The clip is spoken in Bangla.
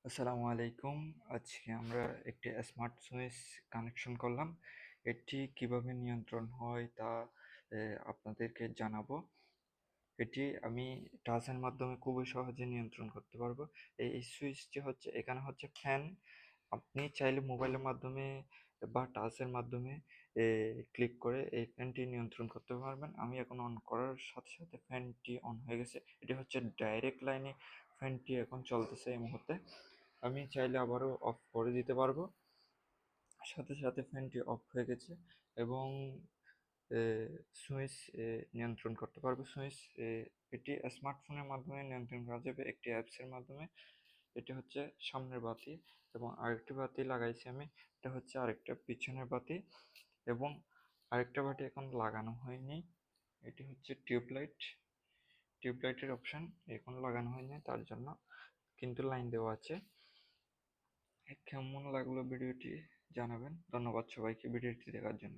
আসসালামু আলাইকুম। আজকে আমরা একটি স্মার্ট সুইচ কানেকশন করলাম। এটি কিভাবে নিয়ন্ত্রণ হয় তা আপনাদেরকে জানাবো। এটি আমি টাচের মাধ্যমে খুবই সহজে নিয়ন্ত্রণ করতে পারবো। এই সুইচটি হচ্ছে, এখানে হচ্ছে ফ্যান। আপনি চাইলে মোবাইলের মাধ্যমে বা টাচের মাধ্যমে ক্লিক করে এই ফ্যানটি নিয়ন্ত্রণ করতে পারবেন। আমি এখন অন করার সাথে সাথে ফ্যানটি অন হয়ে গেছে। এটি হচ্ছে ডাইরেক্ট লাইনে ফ্যানটি এখন চলতেছে এই মুহূর্তে। আমি চাইলে আবারও অফ করে দিতে পারবো। সাথে সাথে ফ্যানটি অফ হয়ে গেছে এবং সুইচ নিয়ন্ত্রণ করতে পারবো। সুইচ এটি স্মার্টফোনের মাধ্যমে নিয়ন্ত্রণ করা যাবে একটি অ্যাপসের মাধ্যমে। এটি হচ্ছে সামনের বাতি এবং আরেকটি বাতি লাগাইছি আমি। এটা হচ্ছে আরেকটা পিছনের বাতি এবং আরেকটা বাতি এখন লাগানো হয়নি। এটি হচ্ছে টিউবলাইট। টিউবলাইটের অপশন এখন লাগানো হয়নি, তার জন্য, কিন্তু লাইন দেওয়া আছে। কেমন লাগলো ভিডিওটি জানাবেন। ধন্যবাদ সবাইকে ভিডিওটি দেখার জন্য।